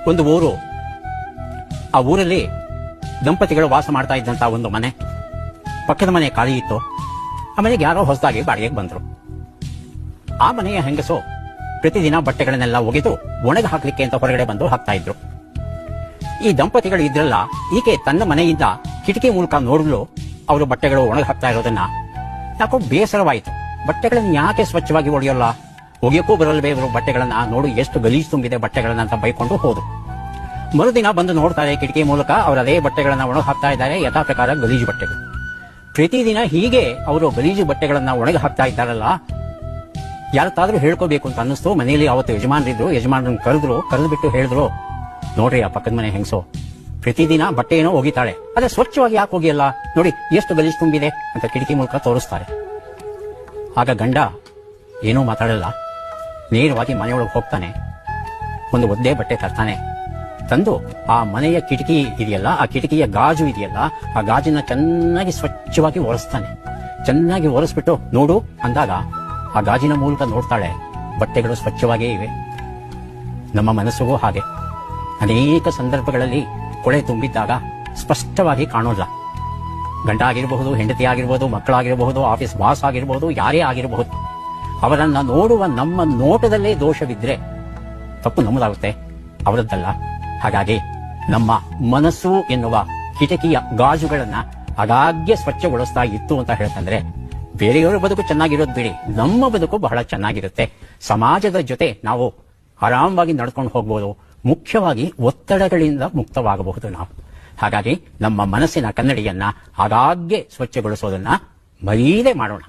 ಒಂದು ಊರು. ಆ ಊರಲ್ಲಿ ದಂಪತಿಗಳು ವಾಸ ಮಾಡ್ತಾ ಇದ್ದಂತ ಒಂದು ಮನೆ. ಪಕ್ಕದ ಮನೆ ಖಾಲಿ ಇತ್ತು. ಆ ಮನೆಗೆ ಯಾರೋ ಹೊಸದಾಗಿ ಬಾಡಿಗೆಗೆ ಬಂದ್ರು. ಆ ಮನೆಯ ಹೆಂಗಸು ಪ್ರತಿದಿನ ಬಟ್ಟೆಗಳನ್ನೆಲ್ಲ ಒಗೆದು ಒಣಗ ಹಾಕ್ಲಿಕ್ಕೆ ಅಂತ ಹೊರಗಡೆ ಬಂದು ಹಾಕ್ತಾ ಇದ್ರು. ಈ ದಂಪತಿಗಳು ಇದ್ರಲ್ಲ, ಈಕೆ ತನ್ನ ಮನೆಯಿಂದ ಕಿಟಕಿ ಮೂಲಕ ನೋಡಲು ಅವರು ಬಟ್ಟೆಗಳು ಒಣಗ ಹಾಕ್ತಾ ಇರೋದನ್ನ ಯಾಕೋ ಬೇಸರವಾಯಿತು. ಬಟ್ಟೆಗಳನ್ನ ಯಾಕೆ ಸ್ವಚ್ಛವಾಗಿ ಒಗೆಯೋಲ್ಲ, ಒಗೆಯೋಕ್ಕೂ ಬರಲ್ವೇ ಇವರು ಬಟ್ಟೆಗಳನ್ನ, ನೋಡು ಎಷ್ಟು ಗಲೀಜು ತುಂಬಿದೆ ಬಟ್ಟೆಗಳನ್ನ ಅಂತ ಬೈಕೊಂಡು ಹೋದ್ರು. ಮರುದಿನ ಬಂದು ನೋಡ್ತಾರೆ, ಕಿಟಕಿ ಮೂಲಕ ಅವರು ಅದೇ ಬಟ್ಟೆಗಳನ್ನ ಒಣಗ ಹಾಕ್ತಾ ಇದ್ದಾರೆ, ಯಥಾ ಪ್ರಕಾರ ಗಲೀಜು ಬಟ್ಟೆಗಳು. ಪ್ರತಿದಿನ ಹೀಗೆ ಅವರು ಗಲೀಜು ಬಟ್ಟೆಗಳನ್ನ ಒಣಗ ಹಾಕ್ತಾ ಇದ್ದಾರಲ್ಲ, ಯಾರತ್ತಾದ್ರೂ ಹೇಳ್ಕೋಬೇಕು ಅಂತ ಅನ್ನಿಸ್ತು. ಮನೆಯಲ್ಲಿ ಅವತ್ತು ಯಜಮಾನರಿದ್ರು, ಯಜಮಾನರನ್ನ ಕರೆದು ಬಿಟ್ಟು ಹೇಳಿದ್ರು, ನೋಡ್ರಿ ಆ ಪಕ್ಕದ ಮನೆ ಹೆಂಗಸು ಪ್ರತಿದಿನ ಬಟ್ಟೆ ಏನೋ ಒಗಿತಾಳೆ, ಅದೇ ಸ್ವಚ್ಛವಾಗಿ ಯಾಕೆ ಒಗಿಯಲ್ಲ, ನೋಡಿ ಎಷ್ಟು ಗಲೀಜು ತುಂಬಿದೆ ಅಂತ ಕಿಟಕಿ ಮೂಲಕ ತೋರಿಸ್ತಾರೆ. ಆಗ ಗಂಡ ಏನೂ ಮಾತಾಡಲ್ಲ, ನೇರವಾಗಿ ಮನೆಯೊಳಗೆ ಹೋಗ್ತಾನೆ. ಒಂದು ಒದ್ದೆ ಬಟ್ಟೆ ತರ್ತಾನೆ. ತಂದು ಆ ಮನೆಯ ಕಿಟಕಿ ಇದೆಯಲ್ಲ, ಆ ಕಿಟಕಿಯ ಗಾಜು ಇದೆಯಲ್ಲ, ಆ ಗಾಜನ್ನ ಚೆನ್ನಾಗಿ ಸ್ವಚ್ಛವಾಗಿ ಒರೆಸ್ತಾನೆ. ಚೆನ್ನಾಗಿ ಒರೆಸ್ಬಿಟ್ಟು ನೋಡು ಅಂದಾಗ ಆ ಗಾಜಿನ ಮೂಲಕ ನೋಡ್ತಾಳೆ, ಬಟ್ಟೆಗಳು ಸ್ವಚ್ಛವಾಗೇ ಇವೆ. ನಮ್ಮ ಮನಸ್ಸಿಗೂ ಹಾಗೆ ಅನೇಕ ಸಂದರ್ಭಗಳಲ್ಲಿ ಕೊಳೆ ತುಂಬಿದ್ದಾಗ ಸ್ಪಷ್ಟವಾಗಿ ಕಾಣೋಲ್ಲ. ಗಂಡ ಆಗಿರಬಹುದು, ಹೆಂಡತಿ ಆಗಿರಬಹುದು, ಮಕ್ಕಳಾಗಿರಬಹುದು, ಆಫೀಸ್ ಬಾಸ್ ಆಗಿರಬಹುದು, ಯಾರೇ ಆಗಿರಬಹುದು, ಅವರನ್ನ ನೋಡುವ ನಮ್ಮ ನೋಟದಲ್ಲೇ ದೋಷವಿದ್ರೆ ತಪ್ಪು ನಮ್ಮದಾಗುತ್ತೆ, ಅವರದ್ದಲ್ಲ. ಹಾಗಾಗಿ ನಮ್ಮ ಮನಸ್ಸು ಎನ್ನುವ ಕಿಟಕಿಯ ಗಾಜುಗಳನ್ನ ಆಗಾಗ್ಗೆ ಸ್ವಚ್ಛಗೊಳಿಸ್ತಾ ಇತ್ತು ಅಂತ ಹೇಳ್ತಂದ್ರೆ ಬೇರೆಯವರ ಬದುಕು ಚೆನ್ನಾಗಿರೋದು ಬಿಡಿ, ನಮ್ಮ ಬದುಕು ಬಹಳ ಚೆನ್ನಾಗಿರುತ್ತೆ. ಸಮಾಜದ ಜೊತೆ ನಾವು ಆರಾಮವಾಗಿ ನಡ್ಕೊಂಡು ಹೋಗ್ಬೋದು. ಮುಖ್ಯವಾಗಿ ಒತ್ತಡಗಳಿಂದ ಮುಕ್ತವಾಗಬಹುದು ನಾವು. ಹಾಗಾಗಿ ನಮ್ಮ ಮನಸ್ಸಿನ ಕನ್ನಡಿಯನ್ನ ಆಗಾಗ್ಗೆ ಸ್ವಚ್ಛಗೊಳಿಸೋದನ್ನ ಮರೀದೇ ಮಾಡೋಣ.